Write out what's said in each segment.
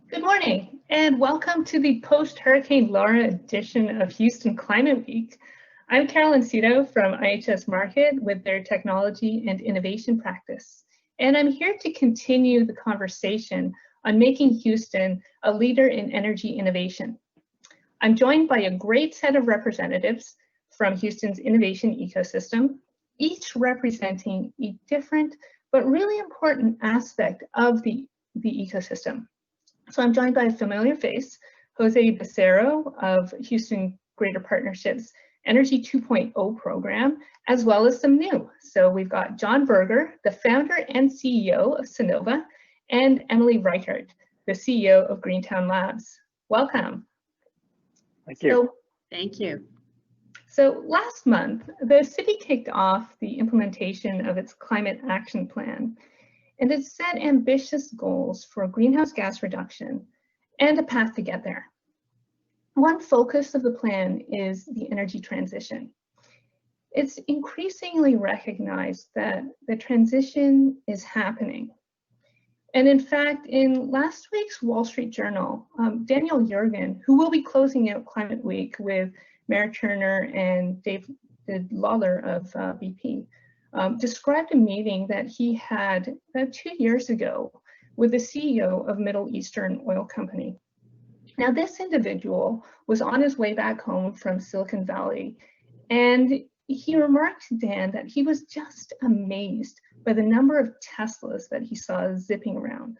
Good morning, and welcome to the post-Hurricane Laura edition of Houston Climate Week. I'm Carolyn Cito from IHS Markit with their Technology and Innovation practice, and I'm here to continue the conversation on making Houston a leader in energy innovation. I'm joined by a great set of representatives from Houston's innovation ecosystem, each representing a different but really important aspect of the ecosystem. So I'm joined by a familiar face, Jose Becerro of Houston Greater Partnerships Energy 2.0 program, as well as some new. So we've got John Berger, the founder and CEO of Sonova, and Emily Reichert, the CEO of Greentown Labs. Welcome. Thank you. Thank you. So last month, the city kicked off the implementation of its climate action plan, and it set ambitious goals for greenhouse gas reduction and a path to get there. One focus of the plan is the energy transition. It's increasingly recognized that the transition is happening. And in fact, in last week's Wall Street Journal, Daniel Yergin, who will be closing out Climate Week with Mayor Turner and David Lawler of BP, described a meeting that he had 2 years ago with the CEO of Middle Eastern Oil Company. Now, this individual was on his way back home from Silicon Valley, and he remarked to Dan that he was just amazed by the number of Teslas that he saw zipping around.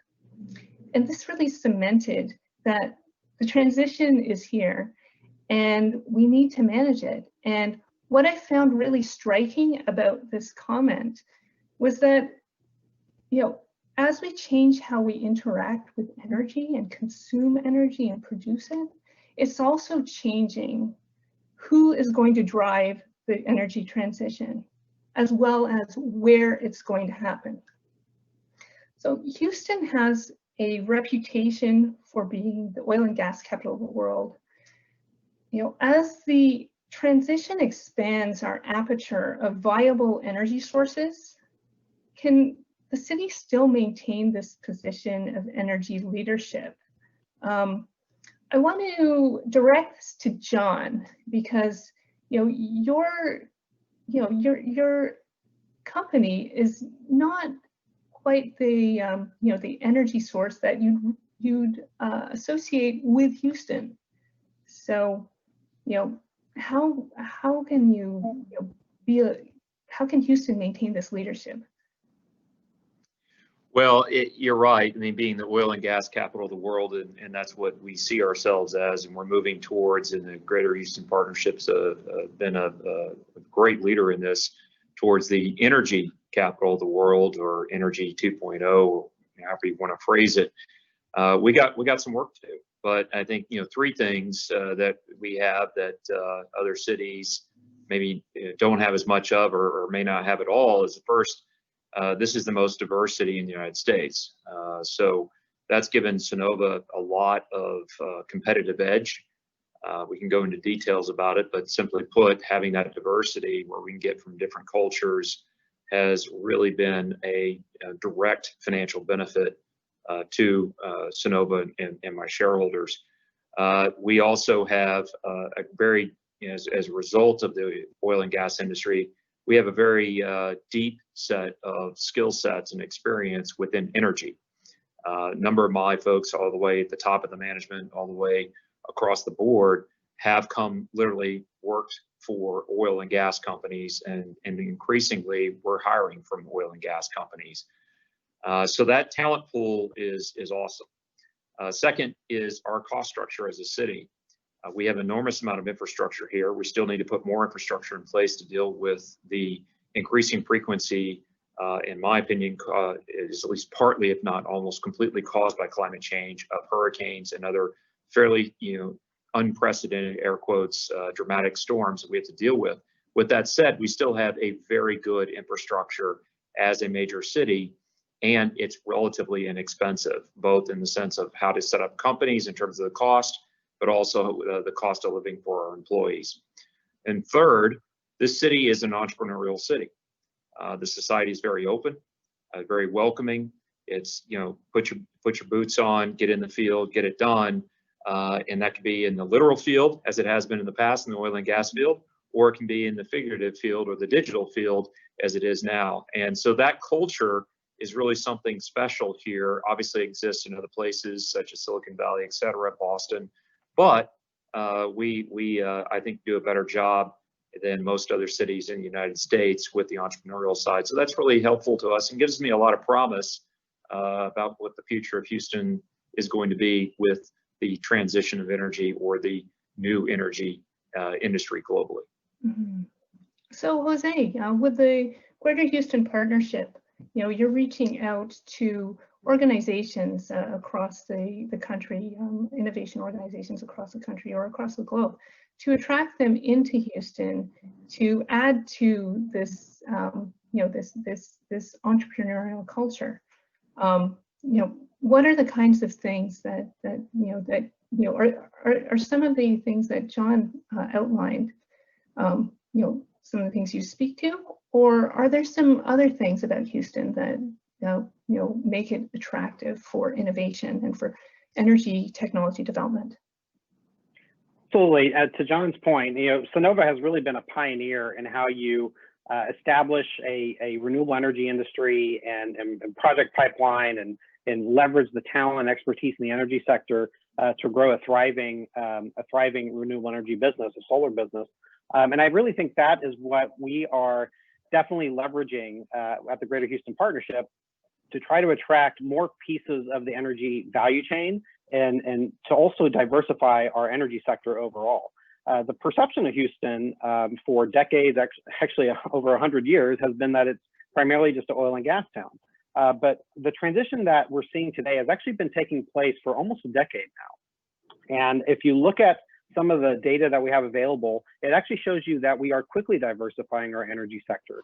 And this really cemented that the transition is here and we need to manage it. And what I found really striking about this comment was that, as we change how we interact with energy and consume energy and produce it, it's also changing who is going to drive the energy transition, as well as where it's going to happen. So Houston has a reputation for being the oil and gas capital of the world. As the transition expands our aperture of viable energy sources, can the city still maintain this position of energy leadership? I want to direct this to John because your company is not quite the the energy source that you'd associate with Houston. So how can how can Houston maintain this leadership? Well, you're right. I mean, being the oil and gas capital of the world, and that's what we see ourselves as, and we're moving towards. And the Greater Houston Partnerships been a great leader in this towards the energy capital of the world, or Energy 2.0, or however you want to phrase it. We got some work to do. But I think three things that we have that other cities maybe don't have as much of, or may not have at all, is the first. This is the most diverse city in the United States, so that's given Sonova a lot of competitive edge. We can go into details about it, but simply put, having that diversity where we can get from different cultures has really been a direct financial benefit to Sonova and my shareholders. We also have a very, as a result of the oil and gas industry, we have a very deep set of skill sets and experience within energy. A number of my folks, all the way at the top of the management, all the way across the board, have literally worked for oil and gas companies, and increasingly we're hiring from oil and gas companies. So that talent pool is awesome. Second is our cost structure as a city. We have an enormous amount of infrastructure here. We still need to put more infrastructure in place to deal with the increasing frequency, in my opinion, is at least partly, if not almost completely, caused by climate change, of hurricanes and other fairly, unprecedented, air quotes, dramatic storms that we have to deal with. With that said, we still have a very good infrastructure as a major city, and it's relatively inexpensive, both in the sense of how to set up companies in terms of the cost, but also the cost of living for our employees. And third, this city is an entrepreneurial city. The society is very open, very welcoming, It's, put your boots on, get in the field, get it done. And that could be in the literal field, as it has been in the past in the oil and gas field, or it can be in the figurative field or the digital field as it is now. And so that culture is really something special here. Obviously exists in other places such as Silicon Valley, et cetera, Boston. But we I think, do a better job than most other cities in the United States with the entrepreneurial side. So that's really helpful to us and gives me a lot of promise about what the future of Houston is going to be with the transition of energy or the new energy industry globally. Mm-hmm. So Jose, with the Greater Houston Partnership, you're reaching out to organizations across the country, innovation organizations across the country or across the globe, to attract them into Houston to add to this, this entrepreneurial culture. What are the kinds of things that are some of the things that John outlined? Some of the things you speak to, or are there some other things about Houston that make it attractive for innovation and for energy technology development? Absolutely. To John's point, Sunnova has really been a pioneer in how you establish a renewable energy industry and project pipeline and leverage the talent and expertise in the energy sector to grow a thriving renewable energy business, a solar business. And I really think that is what we are definitely leveraging at the Greater Houston Partnership to try to attract more pieces of the energy value chain and to also diversify our energy sector overall. The perception of Houston for decades, actually over 100 years, has been that it's primarily just an oil and gas town. But the transition that we're seeing today has actually been taking place for almost a decade now. And if you look at some of the data that we have available, it actually shows you that we are quickly diversifying our energy sector.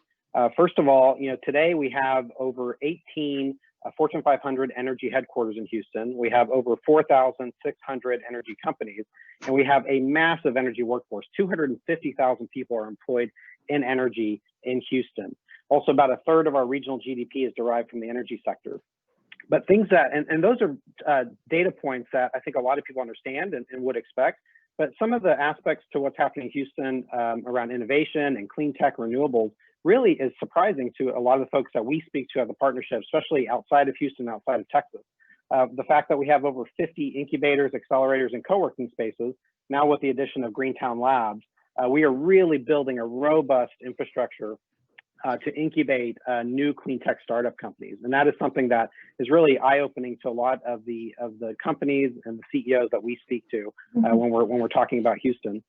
First of all, today we have over 18 Fortune 500 energy headquarters in Houston. We have over 4,600 energy companies, and we have a massive energy workforce. 250,000 people are employed in energy in Houston. Also, about a third of our regional GDP is derived from the energy sector. But things that, and those are data points that I think a lot of people understand and would expect. But some of the aspects to what's happening in Houston around innovation and clean tech renewables really is surprising to a lot of the folks that we speak to at the partnership, especially outside of Houston, outside of Texas. The fact that we have over 50 incubators, accelerators, and co-working spaces, now with the addition of Greentown Labs, we are really building a robust infrastructure to incubate new clean tech startup companies. And that is something that is really eye-opening to a lot of the companies and the CEOs that we speak to when we're talking about Houston.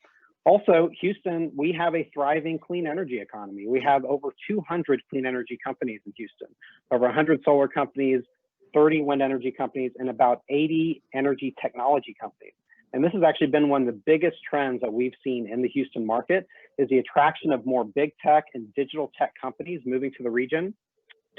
Also, Houston, we have a thriving clean energy economy. We have over 200 clean energy companies in Houston, over 100 solar companies, 30 wind energy companies, and about 80 energy technology companies. And this has actually been one of the biggest trends that we've seen in the Houston market, is the attraction of more big tech and digital tech companies moving to the region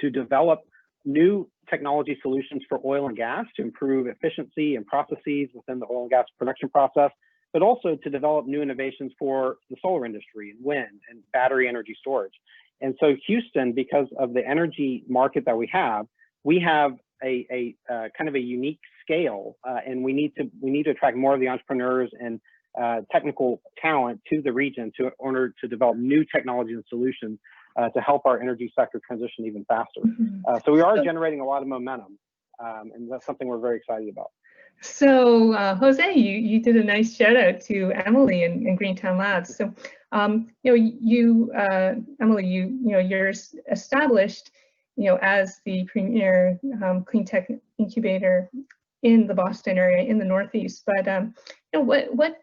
to develop new technology solutions for oil and gas to improve efficiency and processes within the oil and gas production process, but also to develop new innovations for the solar industry and wind and battery energy storage. And so Houston, because of the energy market that we have a kind of a unique scale, and we need to attract more of the entrepreneurs and technical talent to the region in order to develop new technologies and solutions to help our energy sector transition even faster. So we are generating a lot of momentum, and that's something we're very excited about. So Jose, you did a nice shout out to Emily and Greentown Labs. So Emily, you're established as the premier clean tech incubator in the Boston area, in the Northeast. But what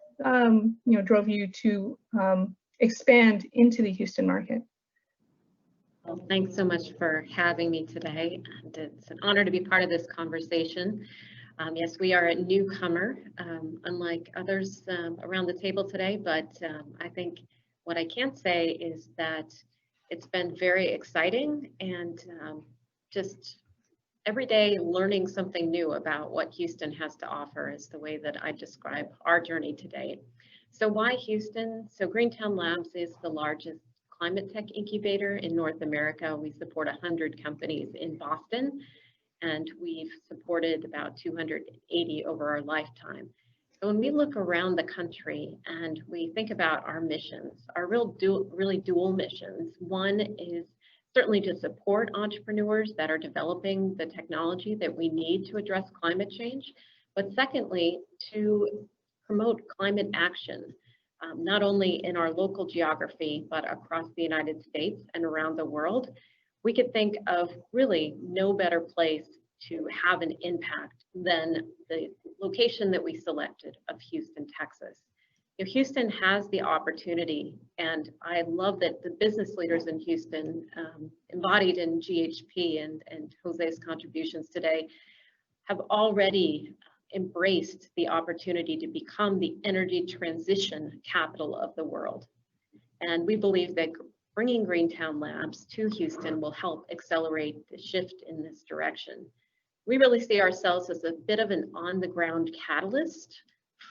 drove you to expand into the Houston market? Well, thanks so much for having me today, and it's an honor to be part of this conversation. Yes, we are a newcomer, unlike others around the table today, but I think what I can say is that it's been very exciting, and just every day learning something new about what Houston has to offer is the way that I describe our journey today. So why Houston? So Greentown Labs is the largest climate tech incubator in North America. We support 100 companies in Boston. and we've supported about 280 over our lifetime. So when we look around the country and we think about our missions, our really dual missions, one is certainly to support entrepreneurs that are developing the technology that we need to address climate change, but secondly, to promote climate action, not only in our local geography, but across the United States and around the world. We could think of really no better place to have an impact than the location that we selected of Houston, Texas. You know, Houston has the opportunity, and I love that the business leaders in Houston, embodied in GHP and Jose's contributions today, have already embraced the opportunity to become the energy transition capital of the world. And we believe that bringing Greentown Labs to Houston will help accelerate the shift in this direction. We really see ourselves as a bit of an on-the-ground catalyst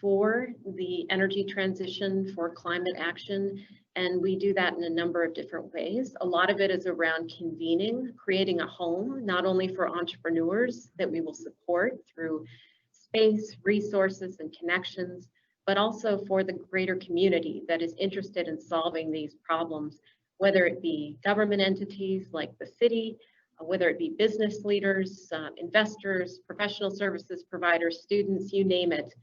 for the energy transition, for climate action, and we do that in a number of different ways. A lot of it is around convening, creating a home, not only for entrepreneurs that we will support through space, resources, and connections, but also for the greater community that is interested in solving these problems, whether it be government entities like the city, whether it be business leaders, investors, professional services providers, students, you name it.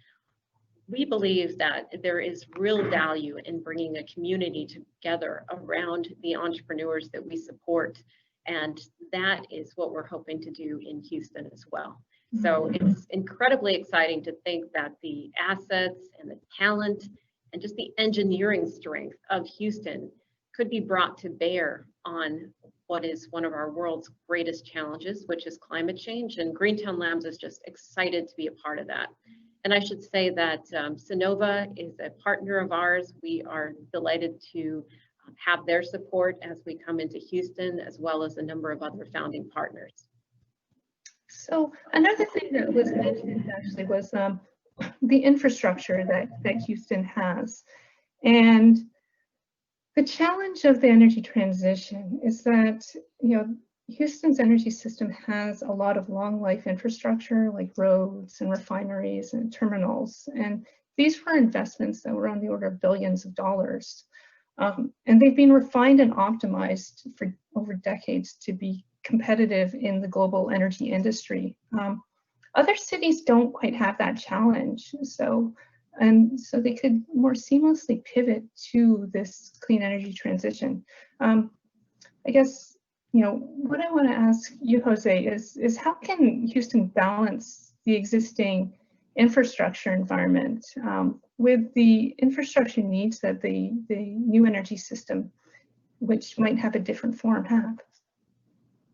We believe that there is real value in bringing a community together around the entrepreneurs that we support. And that is what we're hoping to do in Houston as well. So it's incredibly exciting to think that the assets and the talent and just the engineering strength of Houston could be brought to bear on what is one of our world's greatest challenges, which is climate change. And Greentown Labs is just excited to be a part of that. And I should say that Sonova is a partner of ours. We are delighted to have their support as we come into Houston, as well as a number of other founding partners. So another thing that was mentioned actually was the infrastructure that Houston has. And the challenge of the energy transition is that, you know, Houston's energy system has a lot of long life infrastructure like roads and refineries and terminals. And these were investments that were on the order of billions of dollars. And they've been refined and optimized for over decades to be competitive in the global energy industry. Other cities don't quite have that challenge. So they could more seamlessly pivot to this clean energy transition. I guess, you know, what I want to ask you, Jose, is how can Houston balance the existing infrastructure environment with the infrastructure needs that the new energy system, which might have a different form, have?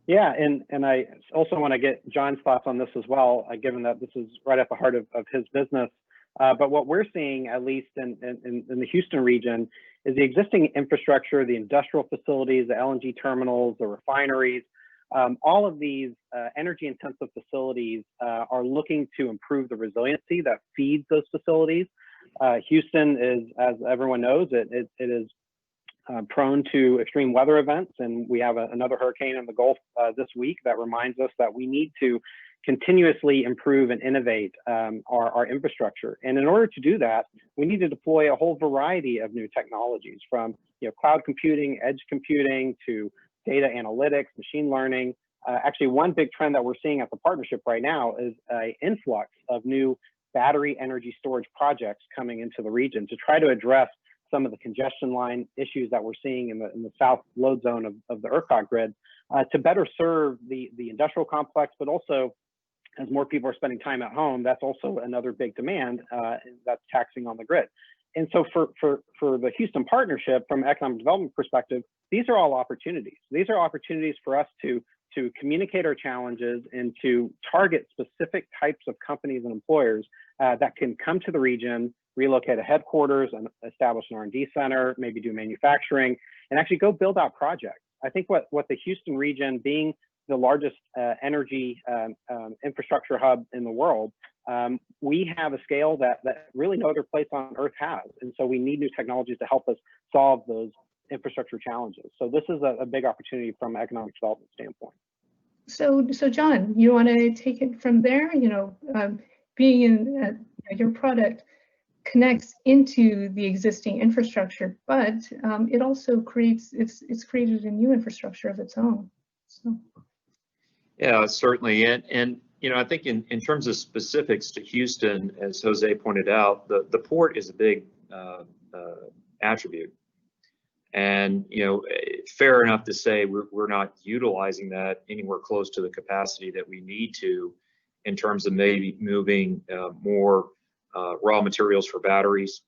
Yeah, and I also want to get John's thoughts on this as well, given that this is right at the heart of his business. But what we're seeing, at least in the Houston region, is the existing infrastructure, the industrial facilities, the LNG terminals, the refineries, all of these energy intensive facilities are looking to improve the resiliency that feeds those facilities. Houston is, as everyone knows, it is prone to extreme weather events, and we have another hurricane in the Gulf this week that reminds us that we need to continuously improve and innovate our infrastructure. And in order to do that, we need to deploy a whole variety of new technologies, from cloud computing, edge computing, to data analytics, machine learning. Actually, one big trend that we're seeing at the partnership right now is an influx of new battery energy storage projects coming into the region to try to address some of the congestion line issues that we're seeing in the south load zone of the ERCOT grid, to better serve the industrial complex, but also, as more people are spending time at home, that's also another big demand that's taxing on the grid. And so for the Houston partnership, from an economic development perspective, these are all opportunities. These are opportunities for us to communicate our challenges and to target specific types of companies and employers that can come to the region, relocate a headquarters and establish an R&D center, maybe do manufacturing, and actually go build out projects. I think what the Houston region, being the largest energy infrastructure hub in the world, we have a scale that really no other place on earth has. And so we need new technologies to help us solve those infrastructure challenges. So this is a big opportunity from an economic development standpoint. So John, you want to take it from there? Being in your product connects into the existing infrastructure, but it also creates it's created a new infrastructure of its own. So. Yeah, certainly. And I think in terms of specifics to Houston, as Jose pointed out, the port is a big attribute. And, fair enough to say we're not utilizing that anywhere close to the capacity that we need to in terms of maybe moving more raw materials for batteries,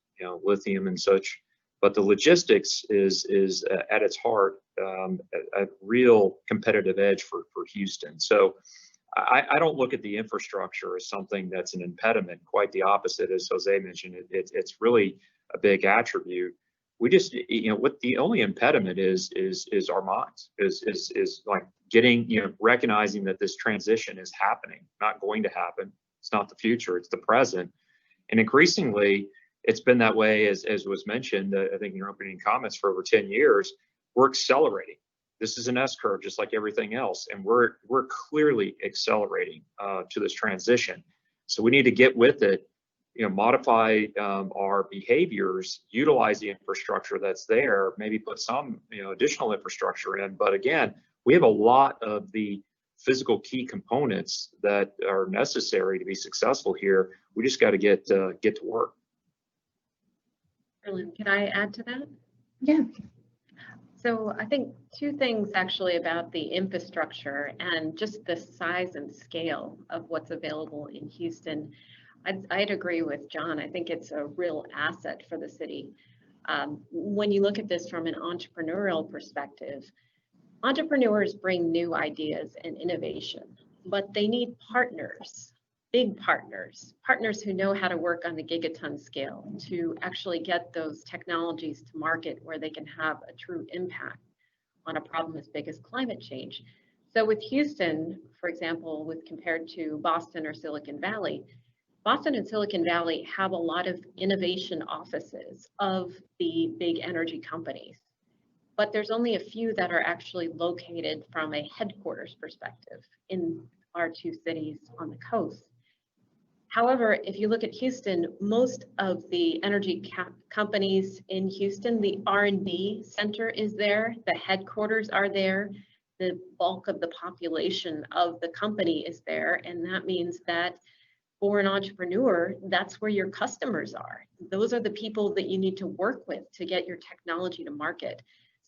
lithium and such. But the logistics is at its heart a real competitive edge for Houston. So I don't look at the infrastructure as something that's an impediment. Quite the opposite, as Jose mentioned. It's really a big attribute. We just, what the only impediment is our minds, is like getting, recognizing that this transition is happening, not going to happen. It's not the future, it's the present. And increasingly, it's been that way, as was mentioned, I think in your opening comments, for over 10 years. We're accelerating. This is an S curve, just like everything else, and we're clearly accelerating to this transition. So we need to get with it, modify our behaviors, utilize the infrastructure that's there, maybe put some additional infrastructure in. But again, we have a lot of the physical key components that are necessary to be successful here. We just got to get to work. Brilliant. Can I add to that? Yeah. So I think two things actually about the infrastructure and just the size and scale of what's available in Houston. I'd agree with John. I think it's a real asset for the city. When you look at this from an entrepreneurial perspective, entrepreneurs bring new ideas and innovation, but they need partners, big partners who know how to work on the gigaton scale to actually get those technologies to market where they can have a true impact on a problem as big as climate change. So with Houston, for example, with compared to Boston or Silicon Valley, Boston and Silicon Valley have a lot of innovation offices of the big energy companies, but there's only a few that are actually located from a headquarters perspective in our two cities on the coast. However, if you look at Houston, most of the energy companies in Houston, the R&D center is there, the headquarters are there, the bulk of the population of the company is there, and that means that for an entrepreneur, that's where your customers are. Those are the people that you need to work with to get your technology to market.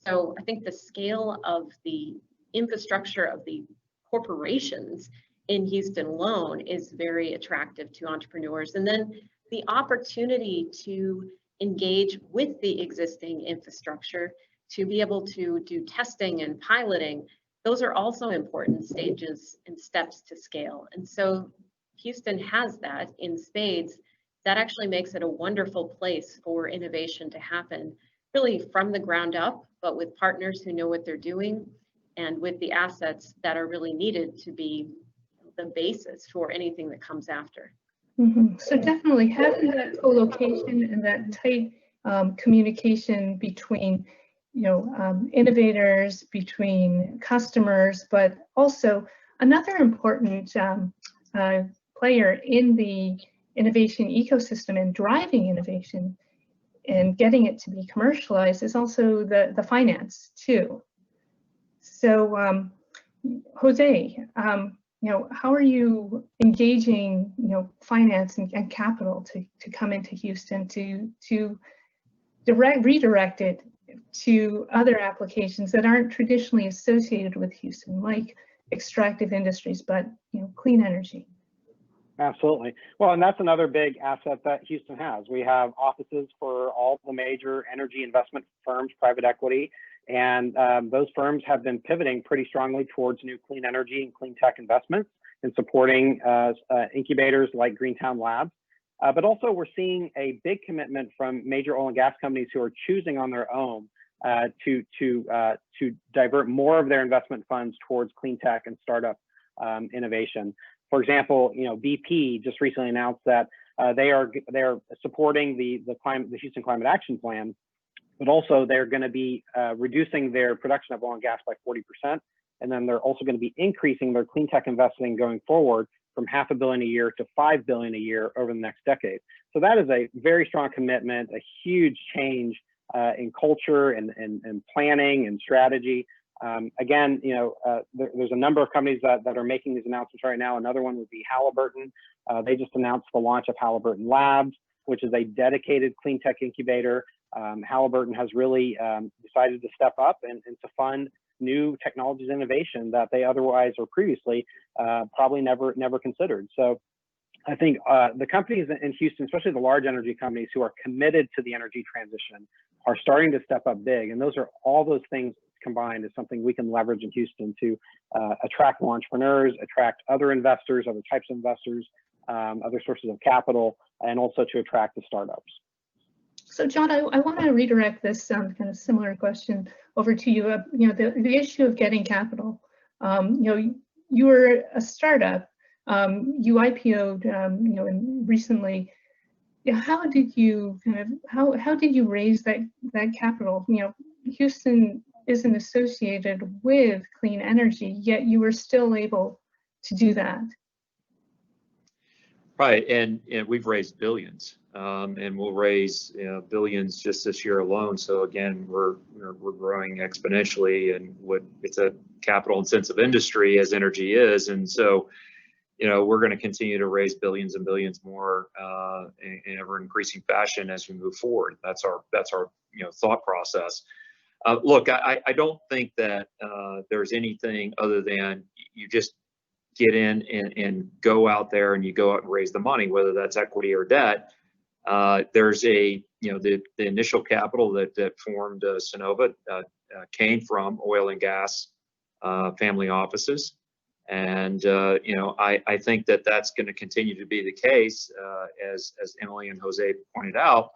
So I think the scale of the infrastructure of the corporations in Houston alone is very attractive to entrepreneurs. And then the opportunity to engage with the existing infrastructure, to be able to do testing and piloting, those are also important stages and steps to scale. And so Houston has that in spades. That actually makes it a wonderful place for innovation to happen, really from the ground up, but with partners who know what they're doing and with the assets that are really needed to be the basis for anything that comes after. Mm-hmm. So definitely having that co-location and that tight communication between, innovators, between customers, but also another important player in the innovation ecosystem and driving innovation and getting it to be commercialized is also the finance too. So Jose, how are you engaging, finance and capital to come into Houston to redirect it to other applications that aren't traditionally associated with Houston, like extractive industries, but clean energy? Absolutely. Well, and that's another big asset that Houston has. We have offices for all the major energy investment firms, private equity, and those firms have been pivoting pretty strongly towards new clean energy and clean tech investments and supporting incubators like Greentown Labs. But also we're seeing a big commitment from major oil and gas companies who are choosing on their own to divert more of their investment funds towards clean tech and startup innovation. For example, BP just recently announced that they are supporting the Houston Climate Action Plan, but also they're going to be reducing their production of oil and gas by 40% And then they're also going to be increasing their clean tech investing going forward from $500 million a year to $5 billion a year over the next decade. So that is a very strong commitment, a huge change in culture and planning and strategy. Again, there's a number of companies that are making these announcements right now. Another one would be Halliburton. They just announced the launch of Halliburton Labs, which is a dedicated clean tech incubator. Halliburton has really decided to step up and to fund new technologies innovation that they otherwise or previously probably never considered. So I think the companies in Houston, especially the large energy companies who are committed to the energy transition, are starting to step up big. And all those things combined is something we can leverage in Houston to attract more entrepreneurs, attract other investors, other types of investors, other sources of capital, and also to attract the startups. So John, I want to redirect this kind of similar question over to you. The issue of getting capital. You were a startup. You IPO'd, and recently. How did you how did you raise that capital? Houston isn't associated with clean energy, yet you were still able to do that. Right, and we've raised billions, and we'll raise billions just this year alone. So again, we're growing exponentially, and it's a capital-intensive industry as energy is, and so we're going to continue to raise billions and billions more in ever-increasing fashion as we move forward. That's our thought process. Look, I don't think that there's anything other than you just get in and go out there and you go out and raise the money, whether that's equity or debt. There's the initial capital that formed Sunnova came from oil and gas family offices. And, I think that that's going to continue to be the case, as Emily and Jose pointed out.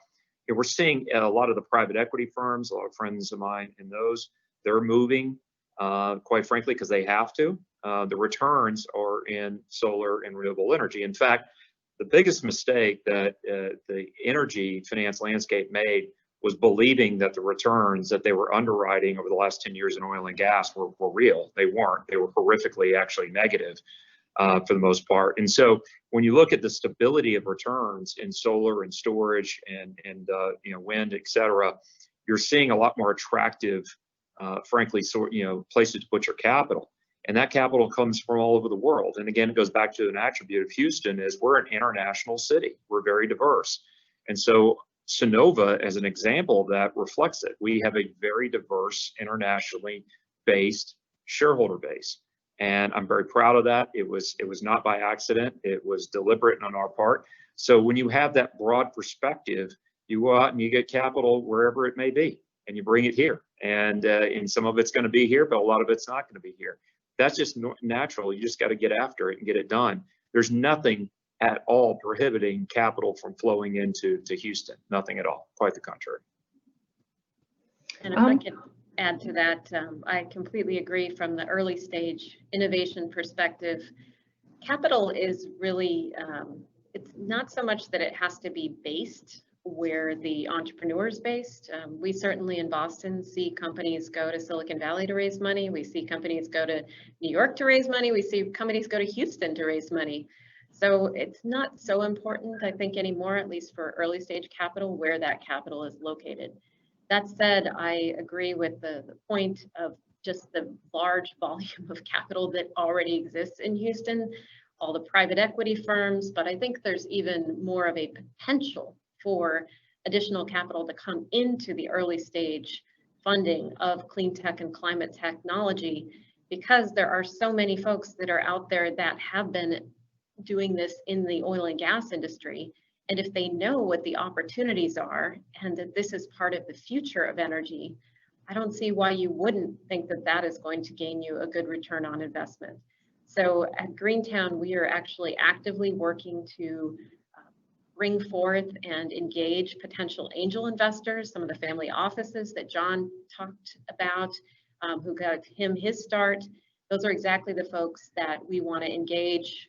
We're seeing a lot of the private equity firms, a lot of friends of mine in those, they're moving, quite frankly, because they have to. The returns are in solar and renewable energy. In fact, the biggest mistake that the energy finance landscape made was believing that the returns that they were underwriting over the last 10 years in oil and gas were real. They weren't. They were horrifically actually negative for the most part. And so when you look at the stability of returns in solar and storage and wind, et cetera, you're seeing a lot more attractive, frankly, places to put your capital. And that capital comes from all over the world. And again, it goes back to an attribute of Houston is we're an international city. We're very diverse. And so Sunnova, as an example of that, reflects it. We have a very diverse, internationally based shareholder base. And I'm very proud of that. It was not by accident. It was deliberate on our part. So when you have that broad perspective, you go out and you get capital wherever it may be, and you bring it here. And some of it's going to be here, but a lot of it's not going to be here. That's just natural. You just got to get after it and get it done. There's nothing at all prohibiting capital from flowing into Houston. Nothing at all. Quite the contrary. And if I could add to that, I completely agree from the early stage innovation perspective. Capital is really, it's not so much that it has to be based where the entrepreneur is based. We certainly in Boston see companies go to Silicon Valley to raise money. We see companies go to New York to raise money. We see companies go to Houston to raise money. So it's not so important, I think, anymore, at least for early stage capital, where that capital is located. That said, I agree with the point of just the large volume of capital that already exists in Houston, all the private equity firms, but I think there's even more of a potential for additional capital to come into the early stage funding of clean tech and climate technology, because there are so many folks that are out there that have been doing this in the oil and gas industry. And if they know what the opportunities are and that this is part of the future of energy, I don't see why you wouldn't think that that is going to gain you a good return on investment. So at Greentown, we are actually actively working to bring forth and engage potential angel investors, some of the family offices that John talked about, who got him his start. Those are exactly the folks that we want to engage,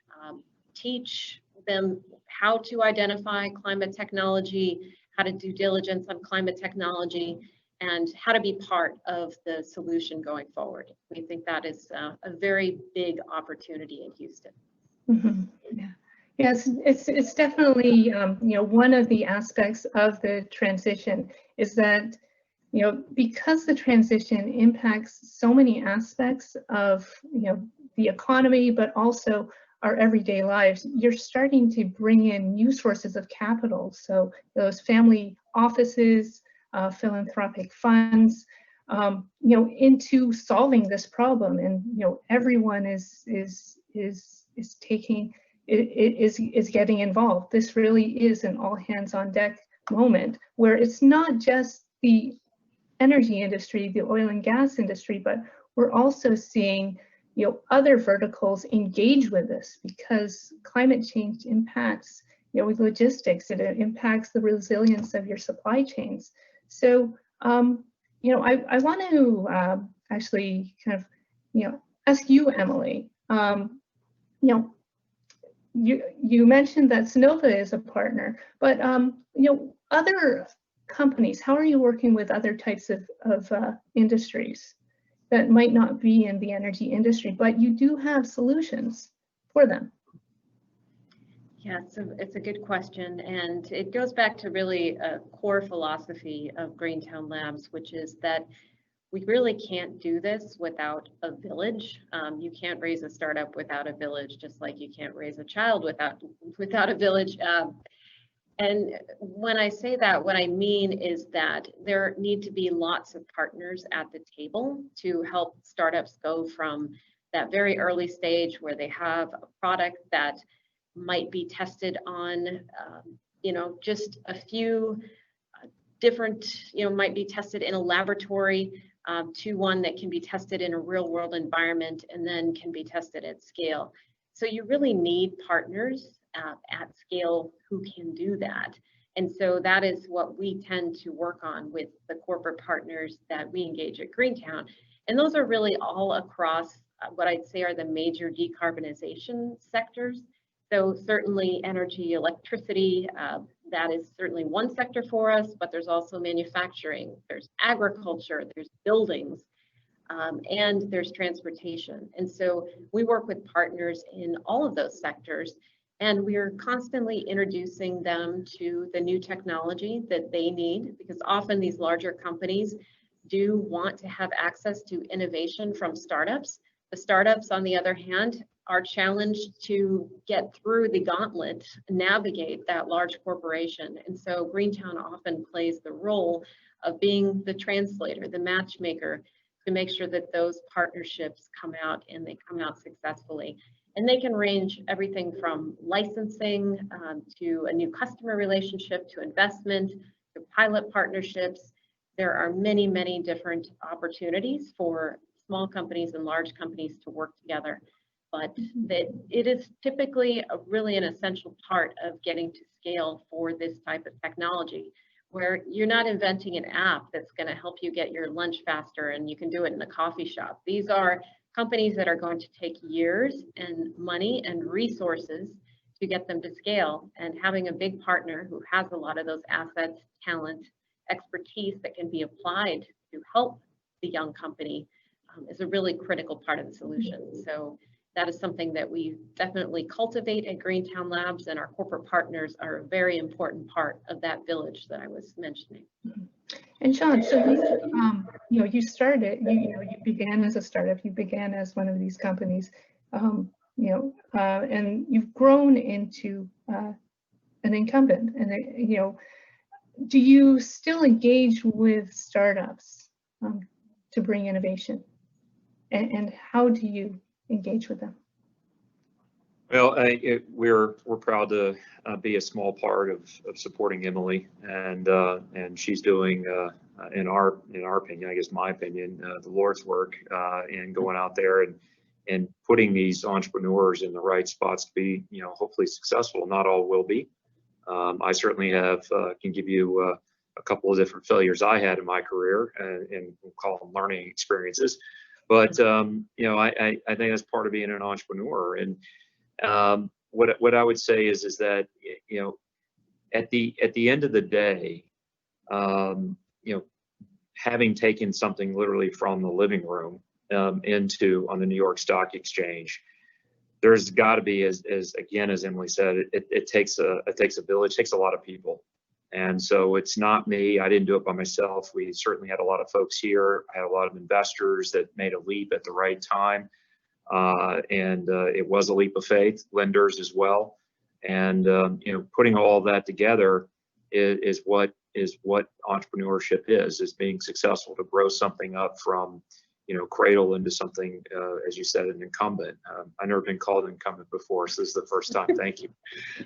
teach them how to identify climate technology, how to do diligence on climate technology, and how to be part of the solution going forward. We think that is a very big opportunity in Houston. Mhm. Yeah. Yes, it's definitely one of the aspects of the transition is that because the transition impacts so many aspects of the economy, but also our everyday lives, you're starting to bring in new sources of capital. So those family offices, philanthropic funds, into solving this problem, and everyone is taking is getting involved. This really is an all hands on deck moment where it's not just the energy industry, the oil and gas industry, but we're also seeing other verticals engage with this, because climate change impacts with logistics, it impacts the resilience of your supply chains. So I want to actually kind of ask you, Emily, you mentioned that Sonova is a partner, but other companies, how are you working with other types of industries that might not be in the energy industry, but you do have solutions for them? Yeah, so it's a good question, and it goes back to really a core philosophy of Greentown Labs, which is that we really can't do this without a village. You can't raise a startup without a village, just like you can't raise a child without a village. And when I say that, what I mean is that there need to be lots of partners at the table to help startups go from that very early stage where they have a product that might be tested on, just a few different, might be tested in a laboratory, to one that can be tested in a real world environment and then can be tested at scale. So you really need partners at scale who can do that. And so that is what we tend to work on with the corporate partners that we engage at Greentown. And those are really all across what I'd say are the major decarbonization sectors. So certainly energy, electricity, that is certainly one sector for us, but there's also manufacturing, there's agriculture, there's buildings, and there's transportation. And so we work with partners in all of those sectors, and we're constantly introducing them to the new technology that they need, because often these larger companies do want to have access to innovation from startups. The startups, on the other hand, are challenged to get through the gauntlet, navigate that large corporation. And so Greentown often plays the role of being the translator, the matchmaker, to make sure that those partnerships come out and they come out successfully. And they can range everything from licensing to a new customer relationship, to investment, to pilot partnerships. There are many, many different opportunities for small companies and large companies to work together. But it is typically really an essential part of getting to scale for this type of technology, where you're not inventing an app that's going to help you get your lunch faster and you can do it in a coffee shop. These are companies that are going to take years and money and resources to get them to scale. And having a big partner who has a lot of those assets, talent, expertise that can be applied to help the young company is a really critical part of the solution. So that is something that we definitely cultivate at Greentown Labs, and our corporate partners are a very important part of that village that I was mentioning. And Sean, so you started, you began as a startup, you began as one of these companies, and you've grown into an incumbent. And do you still engage with startups to bring innovation, and how do you engage with them? Well, we're proud to be a small part of supporting Emily, and she's doing, in our opinion, I guess my opinion, the Lord's work in going out there and putting these entrepreneurs in the right spots to be, hopefully successful. Not all will be. I certainly can give you a couple of different failures I had in my career, and we'll call them learning experiences. But I think that's part of being an entrepreneur. And what I would say is that at the end of the day, having taken something literally from the living room into on the New York Stock Exchange, there's got to be, as Emily said, it takes a village, it takes a lot of people. And so it's not me. I didn't do it by myself. We certainly had a lot of folks here. I had a lot of investors that made a leap at the right time. And it was a leap of faith, lenders as well. And putting all that together is what entrepreneurship is being successful to grow something up from cradle into something, as you said, an incumbent. I've never been called an incumbent before, so this is the first time. Thank you.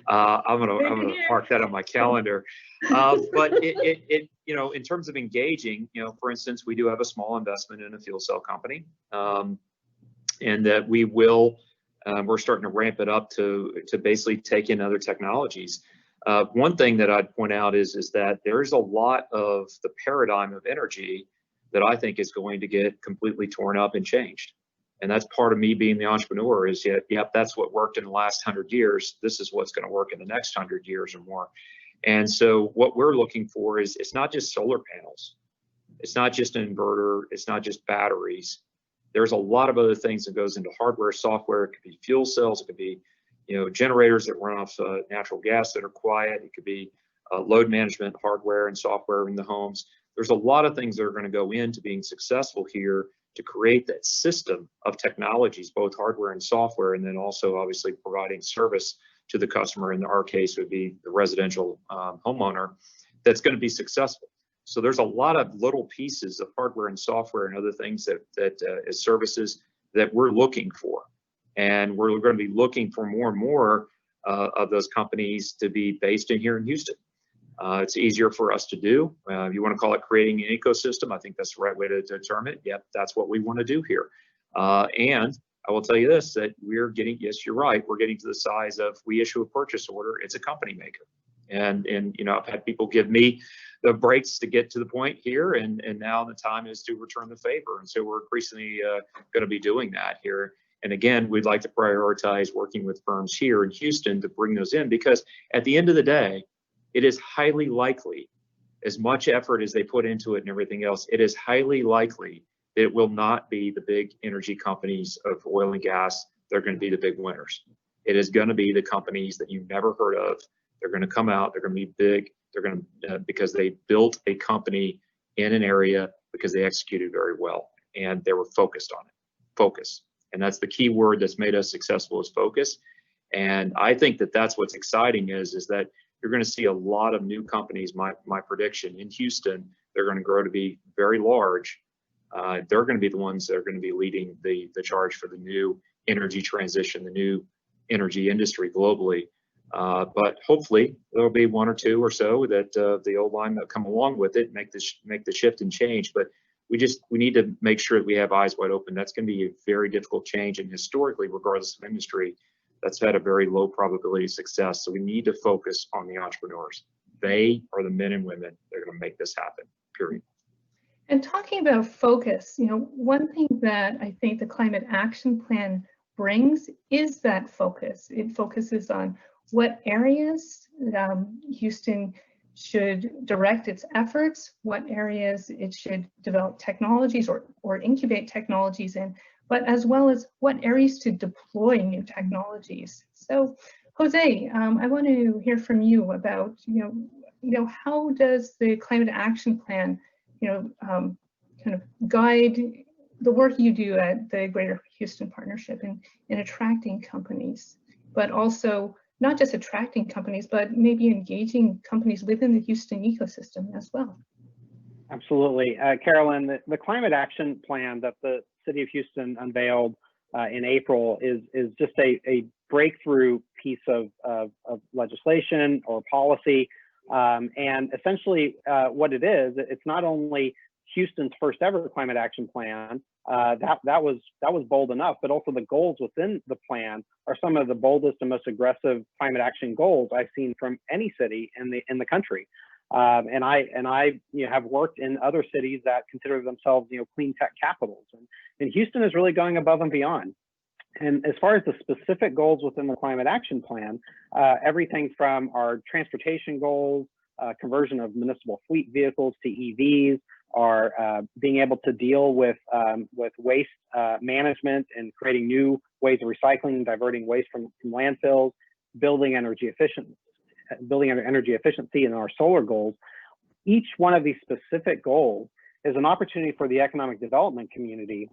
I'm gonna mark that on my calendar. But it in terms of engaging, for instance, we do have a small investment in a fuel cell company, and that we will. We're starting to ramp it up to basically take in other technologies. One thing that I'd point out is that there's a lot of the paradigm of energy that I think is going to get completely torn up and changed. And that's part of me being the entrepreneur is, yep, that's what worked in the last 100 years. This is what's going to work in the next 100 years or more. And so what we're looking for is, it's not just solar panels. It's not just an inverter. It's not just batteries. There's a lot of other things that goes into hardware, software. It could be fuel cells. It could be, generators that run off natural gas that are quiet. It could be load management hardware and software in the homes. There's a lot of things that are going to go into being successful here to create that system of technologies, both hardware and software, and then also obviously providing service to the customer. In our case, would be the residential homeowner that's going to be successful. So there's a lot of little pieces of hardware and software and other things that as services that we're looking for. And we're going to be looking for more and more of those companies to be based in here in Houston. It's easier for us to do. If you want to call it creating an ecosystem, I think that's the right way to term it. Yep, that's what we want to do here. And I will tell you this, that we're getting, yes, you're right, we're getting to the size of, we issue a purchase order, it's a company maker. And I've had people give me the breaks to get to the point here, and now the time is to return the favor. And so we're increasingly going to be doing that here. And again, we'd like to prioritize working with firms here in Houston to bring those in, because at the end of the day, it is highly likely, as much effort as they put into it and everything else, it is highly likely that it will not be the big energy companies of oil and gas that are going to be the big winners. It is going to be the companies that you've never heard of. They're going to come out, they're going to be big, they're going to, because they built a company in an area because they executed very well and they were focused on it. Focus. And that's the key word that's made us successful, is focus. And I think that that's what's exciting is that you're going to see a lot of new companies, my prediction, in Houston. They're going to grow to be very large. They're going to be the ones that are going to be leading the charge for the new energy transition, the new energy industry globally. But hopefully there'll be one or two or so that the old line that come along with it, make the shift and change. But we need to make sure that we have eyes wide open. That's going to be a very difficult change, and historically, regardless of industry, that's had a very low probability of success. So we need to focus on the entrepreneurs. They are the men and women that are going to make this happen, period. And talking about focus, one thing that I think the Climate Action Plan brings is that focus. It focuses on what areas Houston should direct its efforts, what areas it should develop technologies or incubate technologies in, but as well as what areas to deploy new technologies. So, Jose, I want to hear from you about, how does the Climate Action Plan, kind of guide the work you do at the Greater Houston Partnership in attracting companies, but also not just attracting companies, but maybe engaging companies within the Houston ecosystem as well. Absolutely. Carolyn, the Climate Action Plan that the City of Houston unveiled in April is just a breakthrough piece of legislation or policy. And essentially what it is, it's not only Houston's first ever Climate Action Plan, that was bold enough, but also the goals within the plan are some of the boldest and most aggressive climate action goals I've seen from any city in the country. And I have worked in other cities that consider themselves clean tech capitals, and Houston is really going above and beyond. And as far as the specific goals within the Climate Action Plan, everything from our transportation goals, conversion of municipal fleet vehicles to EVs, are being able to deal with waste management and creating new ways of recycling and diverting waste from landfills, building energy efficiency and our solar goals. Each one of these specific goals is an opportunity for the economic development community,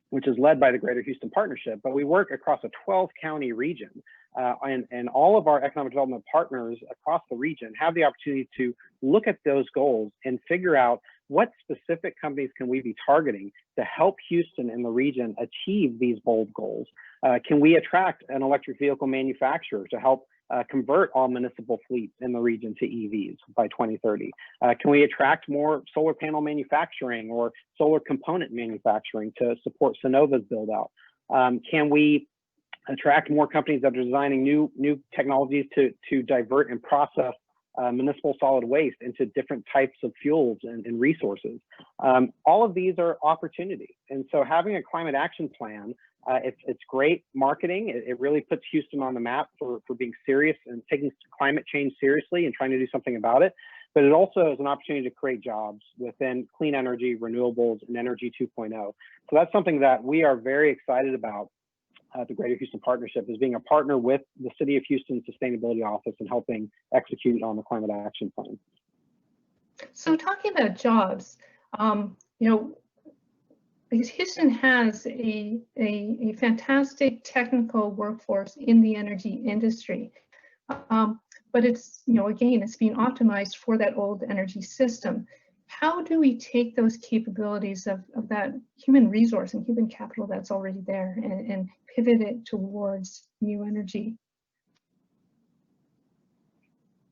which is led by the Greater Houston Partnership, but we work across a 12-county region. And all of our economic development partners across the region have the opportunity to look at those goals and figure out what specific companies can we be targeting to help Houston and the region achieve these bold goals. Can we attract an electric vehicle manufacturer to help convert all municipal fleets in the region to EVs by 2030? Can we attract more solar panel manufacturing or solar component manufacturing to support Sunnova's build out? Can we attract more companies that are designing new technologies to divert and process municipal solid waste into different types of fuels and resources? All of these are opportunities. And so having a climate action plan, it's great marketing. It really puts Houston on the map for being serious and taking climate change seriously and trying to do something about it. But it also is an opportunity to create jobs within clean energy, renewables, and Energy 2.0. So that's something that we are very excited about. The Greater Houston Partnership is being a partner with the City of Houston Sustainability Office and helping execute on the climate action plan. So talking about jobs, because Houston has a fantastic technical workforce in the energy industry, but it's, again, it's being optimized for that old energy system. How do we take those capabilities of that human resource and human capital that's already there and pivot it towards new energy?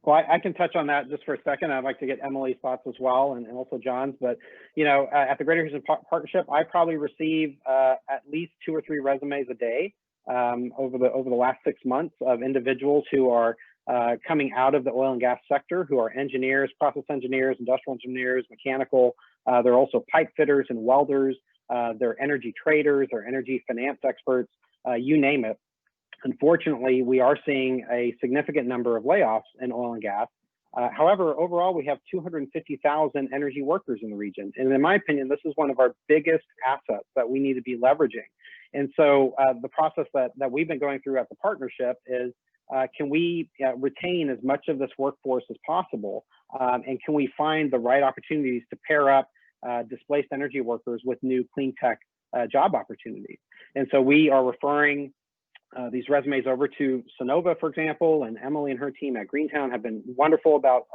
Well, I can touch on that just for a second. I'd like to get Emily's thoughts as well, and also John's. But at the Greater Houston Partnership, I probably receive at least 2 or 3 resumes a day over the last 6 months of individuals who are coming out of the oil and gas sector, who are engineers, process engineers, industrial engineers, mechanical. They're also pipe fitters and welders. They're energy traders, they're energy finance experts, you name it. Unfortunately, we are seeing a significant number of layoffs in oil and gas. However, overall, we have 250,000 energy workers in the region. And in my opinion, this is one of our biggest assets that we need to be leveraging. And so the process that we've been going through at the partnership is, can we retain as much of this workforce as possible? And can we find the right opportunities to pair up displaced energy workers with new clean tech job opportunities? And so we are referring these resumes over to Sunnova, for example, and Emily and her team at Greentown have been wonderful about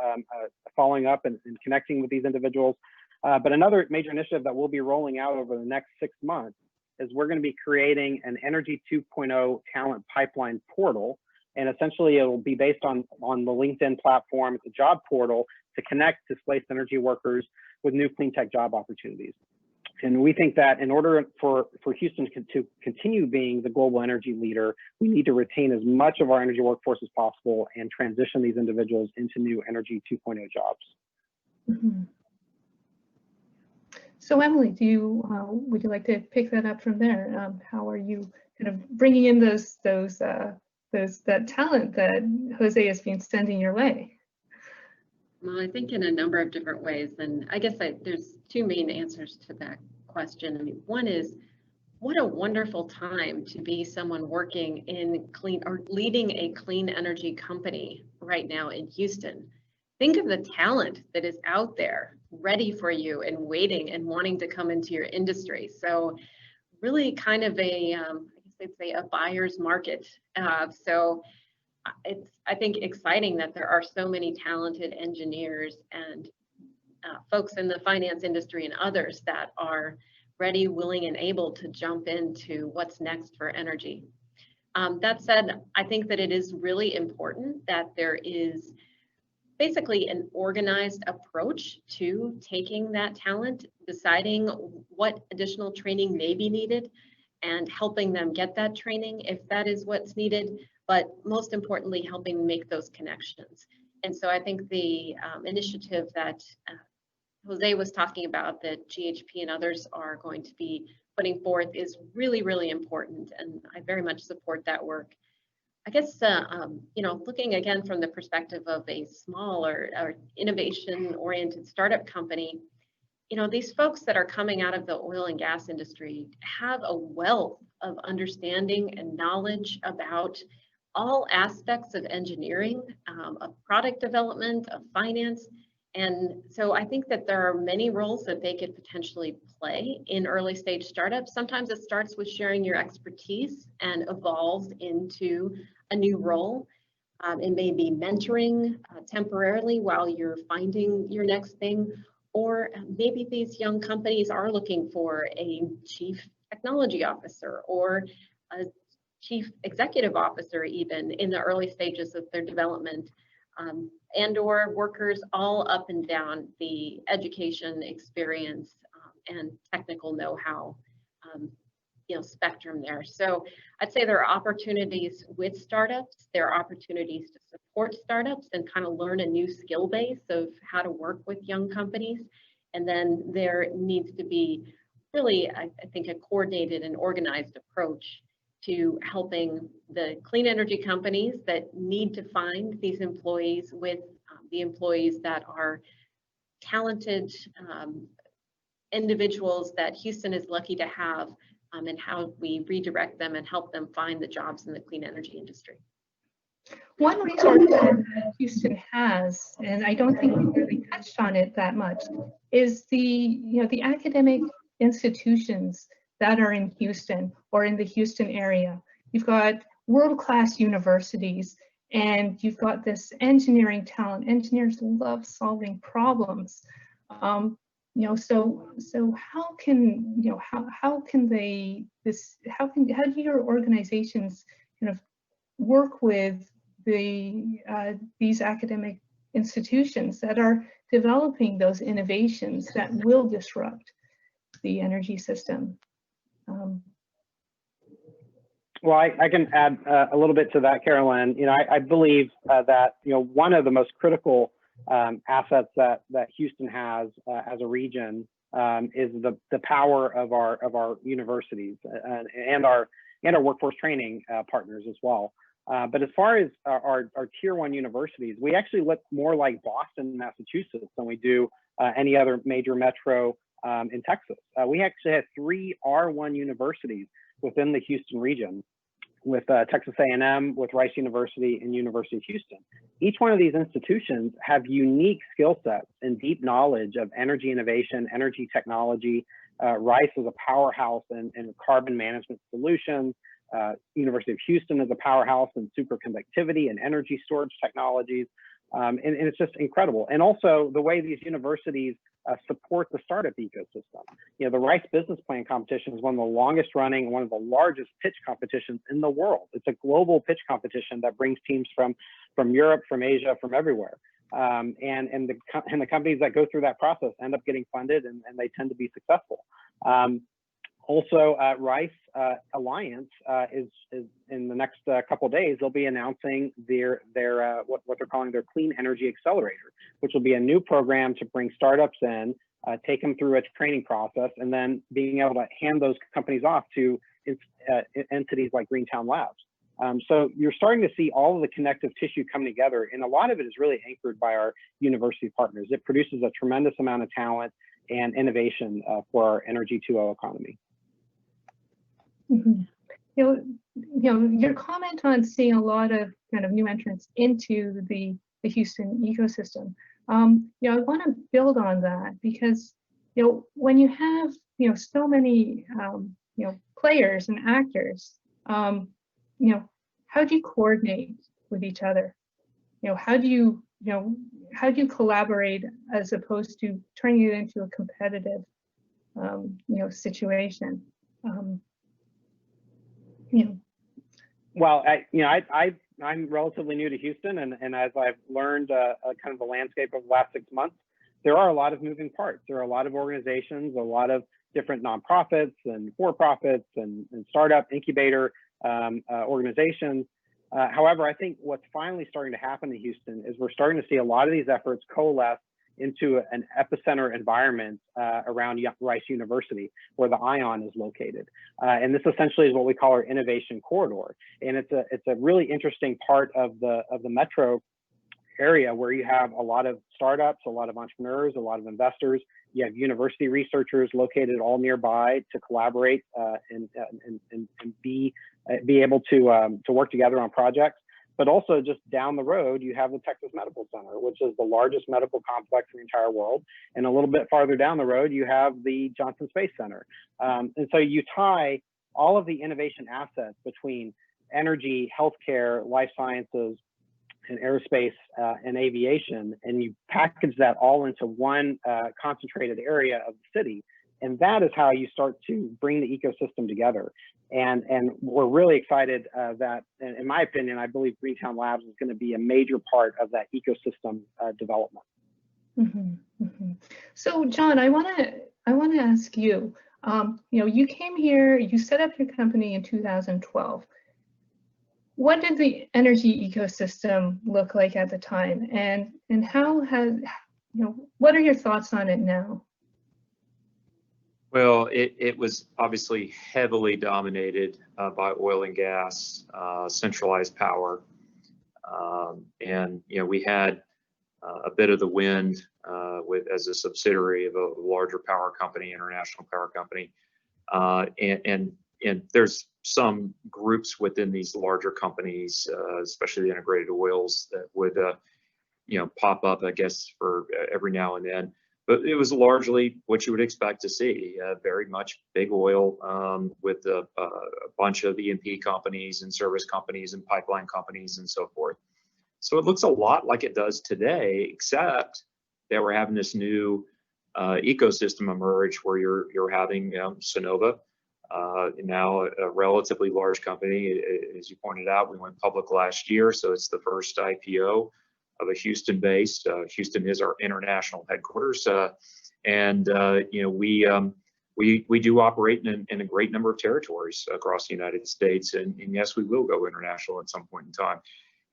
following up and connecting with these individuals. But another major initiative that we'll be rolling out over the next 6 months is we're going to be creating an Energy 2.0 talent pipeline portal. And essentially, it will be based on the LinkedIn platform. It's a job portal to connect displaced energy workers with new clean tech job opportunities. And we think that in order for Houston to continue being the global energy leader, we need to retain as much of our energy workforce as possible and transition these individuals into new Energy 2.0 jobs. Mm-hmm. So Emily, would you like to pick that up from there? How are you kind of bringing in that talent that Jose has been sending your way? Well, I think in a number of different ways, and I guess there's 2 main answers to that question. I mean, one is, what a wonderful time to be someone working in clean or leading a clean energy company right now in Houston. Think of the talent that is out there ready for you and waiting and wanting to come into your industry. So really kind of I guess they'd say a buyer's market. So it's, I think, exciting that there are so many talented engineers and folks in the finance industry and others that are ready, willing, and able to jump into what's next for energy. That said, I think that it is really important that there is basically an organized approach to taking that talent, deciding what additional training may be needed, and helping them get that training if that is what's needed, but most importantly, helping make those connections. And so I think the initiative that Jose was talking about, that GHP and others are going to be putting forth, is really, really important, and I very much support that work. I guess, looking again from the perspective of a small or innovation-oriented startup company, these folks that are coming out of the oil and gas industry have a wealth of understanding and knowledge about all aspects of engineering, of product development, of finance. And so I think that there are many roles that they could potentially play in early stage startups. Sometimes it starts with sharing your expertise and evolves into a new role. It may be mentoring temporarily while you're finding your next thing, or maybe these young companies are looking for a chief technology officer or a chief executive officer even in the early stages of their development, and or workers all up and down the education experience and technical know-how spectrum there. So I'd say there are opportunities with startups. There are opportunities to support startups and kind of learn a new skill base of how to work with young companies. And then there needs to be really, I think, a coordinated and organized approach to helping the clean energy companies that need to find these employees with the employees that are talented individuals that Houston is lucky to have, and how we redirect them and help them find the jobs in the clean energy industry. One resource that Houston has, and I don't think we really touched on it that much, is the academic institutions that are in Houston or in the Houston area. You've got world-class universities, and you've got this engineering talent. Engineers love solving problems. So how do your organizations kind of work with these academic institutions that are developing those innovations that will disrupt the energy system? Well, I can add a little bit to that, Carolyn. I believe that one of the most critical assets that Houston has as a region is the power of our universities and our workforce training partners as well. But as far as our tier 1 universities, we actually look more like Boston, Massachusetts than we do any other major metro in Texas. We actually have 3 R1 universities within the Houston region, with Texas A&M, with Rice University, and University of Houston. Each one of these institutions have unique skill sets and deep knowledge of energy innovation, energy technology. Rice is a powerhouse in carbon management solutions. University of Houston is a powerhouse in superconductivity and energy storage technologies. And it's just incredible. And also the way these universities support the startup ecosystem. The Rice Business Plan competition is one of the longest running, one of the largest pitch competitions in the world. It's a global pitch competition that brings teams from Europe, from Asia, from everywhere. And the companies that go through that process end up getting funded, and they tend to be successful. Also, Rice Alliance is in the next couple of days, they'll be announcing their what they're calling their Clean Energy Accelerator, which will be a new program to bring startups in, take them through a training process, and then being able to hand those companies off to entities like Greentown Labs. So you're starting to see all of the connective tissue come together, and a lot of it is really anchored by our university partners. It produces a tremendous amount of talent and innovation for our Energy 2.0 economy. Mm-hmm. Your comment on seeing a lot of kind of new entrants into the Houston ecosystem. I want to build on that because when you have so many players and actors, how do you coordinate with each other? How do you collaborate as opposed to turning it into a competitive situation? Well, I'm relatively new to Houston, and as I've learned kind of the landscape of the last 6 months, there are a lot of moving parts. There are a lot of organizations, a lot of different nonprofits and for-profits and startup incubator organizations. However, I think what's finally starting to happen in Houston is we're starting to see a lot of these efforts coalesce into an epicenter environment around Rice University, where the ION is located. And this essentially is what we call our innovation corridor. And it's a really interesting part of the metro area where you have a lot of startups, a lot of entrepreneurs, a lot of investors. You have university researchers located all nearby to collaborate and be able to work together on projects. But also just down the road, you have the Texas Medical Center, which is the largest medical complex in the entire world. And a little bit farther down the road, you have the Johnson Space Center. And so you tie all of the innovation assets between energy, healthcare, life sciences, and aerospace and aviation, and you package that all into one concentrated area of the city. And that is how you start to bring the ecosystem together. And we're really excited that, in my opinion, I believe Greentown Labs is going to be a major part of that ecosystem development. Mm-hmm, mm-hmm. So, John, I want to ask you. You came here, you set up your company in 2012. What did the energy ecosystem look like at the time, and how has what are your thoughts on it now? Well, it was obviously heavily dominated by oil and gas, centralized power, and we had a bit of the wind as a subsidiary of a larger power company, international power company, and there's some groups within these larger companies, especially the integrated oils, that would pop up, I guess, for every now and then. But it was largely what you would expect to see, very much big oil with a bunch of E&P companies and service companies and pipeline companies and so forth. So it looks a lot like it does today, except that we're having this new ecosystem emerge where you're having Sonova, now a relatively large company. As you pointed out, we went public last year, so it's the first IPO of a Houston-based. Houston is our international headquarters, and we do operate in a great number of territories across the United States, and yes, we will go international at some point in time.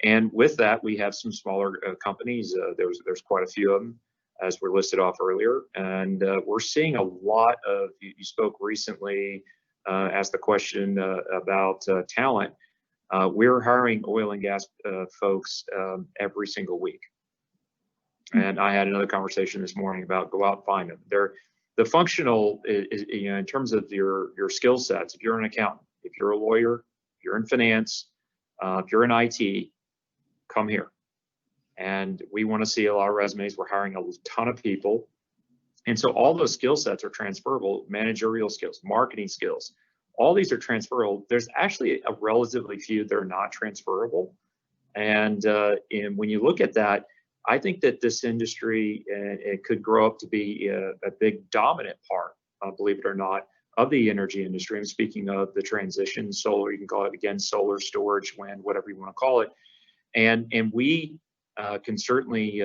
And with that, we have some smaller companies. There's quite a few of them, as were listed off earlier, and we're seeing a lot of. You spoke recently, asked the question about talent. We're hiring oil and gas folks every single week. And I had another conversation this morning about go out and find them. The functional is in terms of your skill sets. If you're an accountant, if you're a lawyer, if you're in finance, if you're in IT, come here. And we want to see a lot of resumes. We're hiring a ton of people. And so all those skill sets are transferable: managerial skills, marketing skills. All these are transferable. There's actually a relatively few that are not transferable. And when you look at that, I think that this industry it could grow up to be a big dominant part, believe it or not, of the energy industry. I'm speaking of the transition, solar, you can call it again, solar, storage, wind, whatever you want to call it. And we can certainly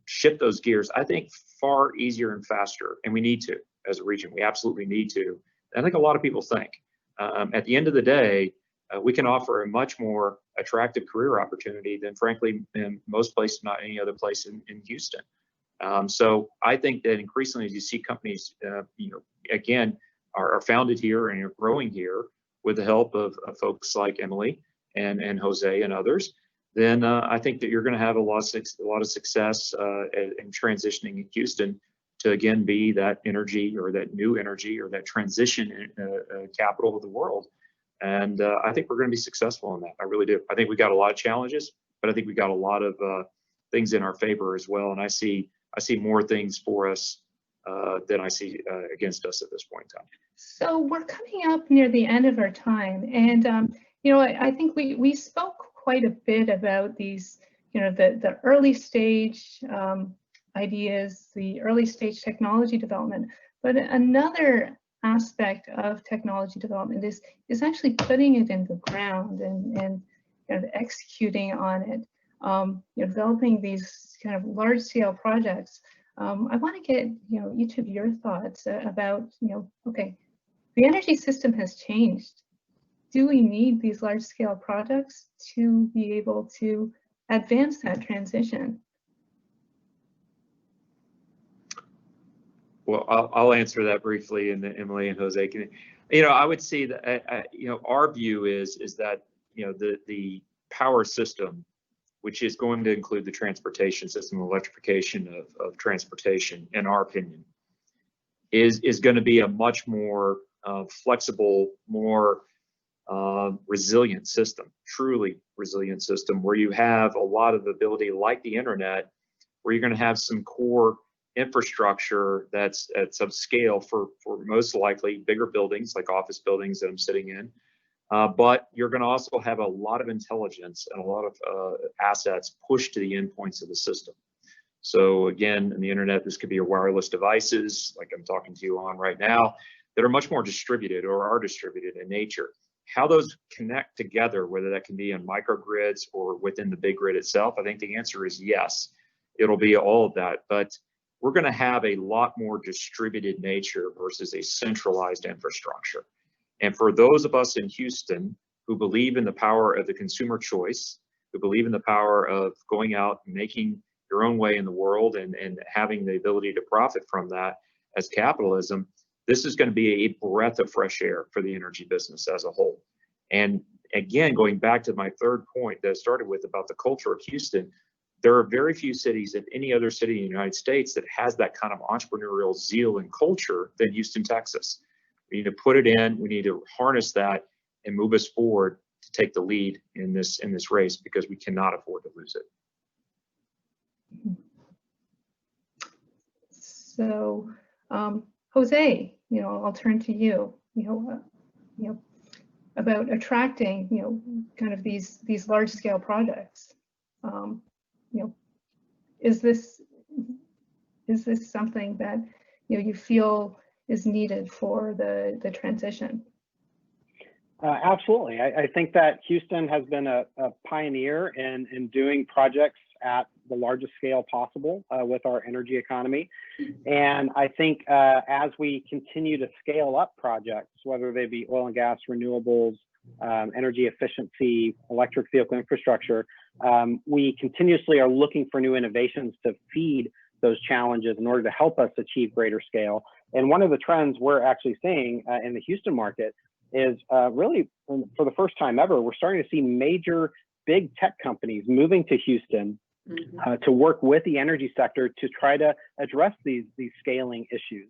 shift those gears, I think, far easier and faster. And we need to, as a region, we absolutely need to. I think a lot of people think. At the end of the day, we can offer a much more attractive career opportunity than, frankly, in most places, not any other place in Houston. So I think that increasingly, as you see companies, again, are founded here and are growing here with the help of folks like Emily and Jose and others, then I think that you're going to have a lot of success in transitioning in Houston to, again, be that energy or that new energy or that transition capital of the world. And I think we're going to be successful in that. I really do. I think we got a lot of challenges, but I think we got a lot of things in our favor as well. And I see more things for us than I see against us at this point in time. So we're coming up near the end of our time, and I think we spoke quite a bit about these, the early stage ideas, the early stage technology development. But another aspect of technology development is actually putting it in the ground and executing on it, developing these kind of large scale projects. I want to get each of your thoughts about okay, the energy system has changed. Do we need these large scale projects to be able to advance that transition? Well, I'll answer that briefly, and then Emily and Jose can. I would say that our view is that the power system which is going to include the transportation system, electrification of transportation, in our opinion, is going to be a much more flexible, more resilient system, truly resilient system, where you have a lot of ability, like the internet, where you're going to have some core infrastructure that's at some scale for most likely bigger buildings like office buildings that I'm sitting in. But you're going to also have a lot of intelligence and a lot of assets pushed to the endpoints of the system. So again, in the internet, this could be your wireless devices, like I'm talking to you on right now, that are much more distributed or are distributed in nature. How those connect together, whether that can be on microgrids or within the big grid itself, I think the answer is yes. It'll be all of that, but we're going to have a lot more distributed nature versus a centralized infrastructure. And for those of us in Houston who believe in the power of the consumer choice, who believe in the power of going out and making your own way in the world and having the ability to profit from that as capitalism, this is going to be a breath of fresh air for the energy business as a whole. And again, going back to my third point that I started with about the culture of Houston, there are very few cities, if any other city in the United States, that has that kind of entrepreneurial zeal and culture than Houston, Texas. We need to put it in, we need to harness that and move us forward to take the lead in this race, because we cannot afford to lose it. So, Jose, I'll turn to you. About attracting, kind of these large-scale projects. Is this something that you feel is needed for the transition? Absolutely. I think that Houston has been a pioneer in doing projects at the largest scale possible with our energy economy. And I think as we continue to scale up projects, whether they be oil and gas, renewables, energy efficiency, electric vehicle infrastructure, we continuously are looking for new innovations to feed those challenges in order to help us achieve greater scale. And one of the trends we're actually seeing in the Houston market is really, for the first time ever, we're starting to see major big tech companies moving to Houston to work with the energy sector to try to address these scaling issues.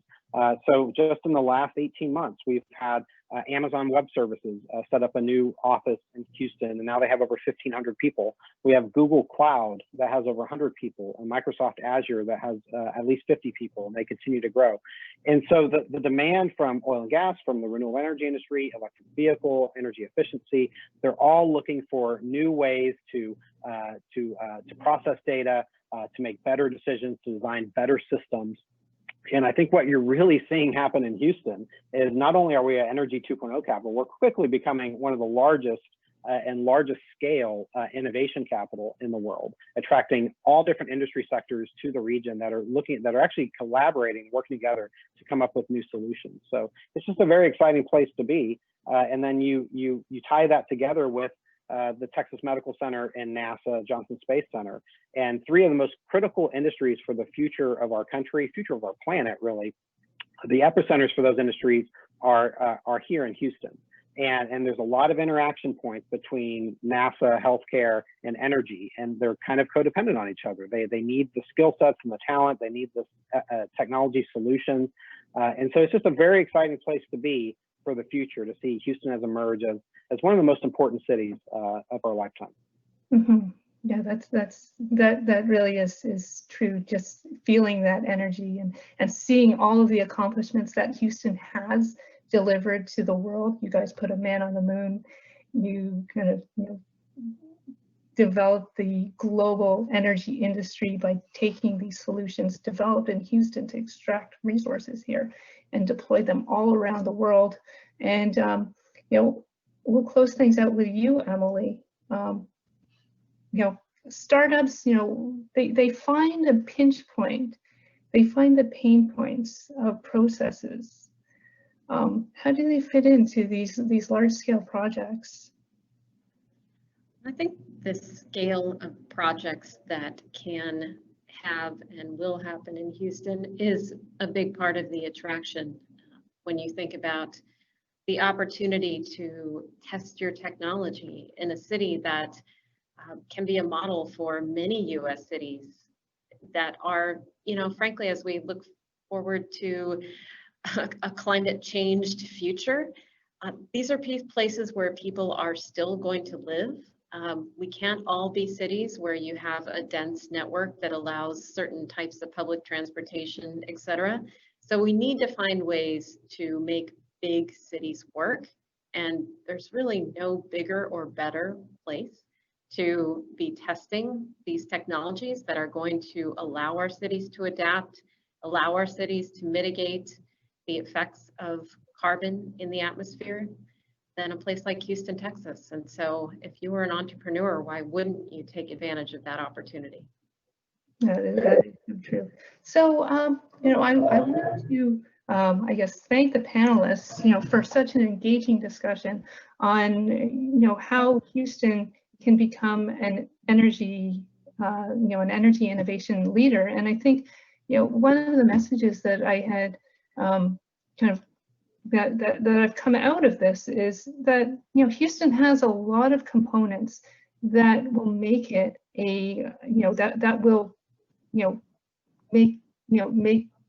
So just in the last 18 months, we've had Amazon Web Services set up a new office in Houston, and now they have over 1,500 people. We have Google Cloud that has over 100 people, and Microsoft Azure that has at least 50 people, and they continue to grow. And so the demand from oil and gas, from the renewable energy industry, electric vehicle, energy efficiency, they're all looking for new ways to process data, to make better decisions, to design better systems. And I think what you're really seeing happen in Houston is not only are we at Energy 2.0 capital, we're quickly becoming one of the largest and largest scale innovation capital in the world, attracting all different industry sectors to the region that are actually collaborating, working together to come up with new solutions. So it's just a very exciting place to be. And then you tie that together with the Texas Medical Center and NASA Johnson Space Center, and three of the most critical industries for the future of our country, future of our planet, really. The epicenters for those industries are here in Houston. And there's a lot of interaction points between NASA, healthcare, and energy, and they're kind of codependent on each other. They need the skill sets and the talent, they need the technology solutions. And so it's just a very exciting place to be for the future, to see Houston has emerged as one of the most important cities of our lifetime. Mm-hmm. Yeah, that really is true. Just feeling that energy and seeing all of the accomplishments that Houston has delivered to the world. You guys put a man on the moon. You kind of developed the global energy industry by taking these solutions developed in Houston to extract resources here and deploy them all around the world. And we'll close things out with you, Emily. Startups, they find a pinch point. They find the pain points of processes. How do they fit into these large-scale projects? I think the scale of projects that can have and will happen in Houston is a big part of the attraction. When you think about the opportunity to test your technology in a city that can be a model for many U.S. cities that are, frankly, as we look forward to a climate changed future, these are places where people are still going to live. We can't all be cities where you have a dense network that allows certain types of public transportation, et cetera. So we need to find ways to make big cities work. And there's really no bigger or better place to be testing these technologies that are going to allow our cities to adapt, allow our cities to mitigate the effects of carbon in the atmosphere than a place like Houston, Texas. And so if you were an entrepreneur, why wouldn't you take advantage of that opportunity? That is so true. So, I want to, I guess, thank the panelists, for such an engaging discussion on, how Houston can become an energy, an energy innovation leader. And I think, one of the messages that I had that have come out of this is that, Houston has a lot of components that will make it that will, make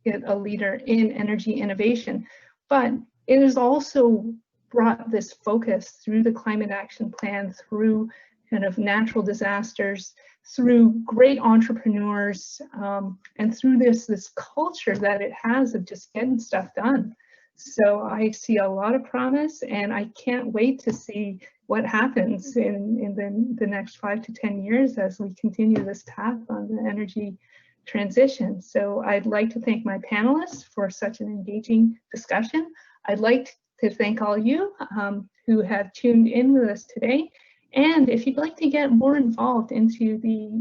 it a leader in energy innovation. But it has also brought this focus through the climate action plan, through kind of natural disasters, through great entrepreneurs, and through this culture that it has of just getting stuff done. So I see a lot of promise, and I can't wait to see what happens in the next 5 to 10 years as we continue this path on the energy transition. So I'd like to thank my panelists for such an engaging discussion. I'd like to thank all you who have tuned in with us today. And if you'd like to get more involved into the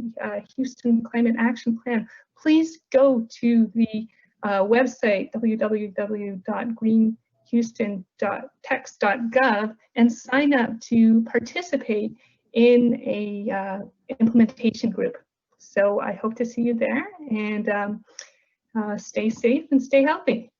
Houston Climate Action Plan, please go to the website www.greenhouston.tex.gov and sign up to participate in a implementation group. So I hope to see you there, and stay safe and stay healthy.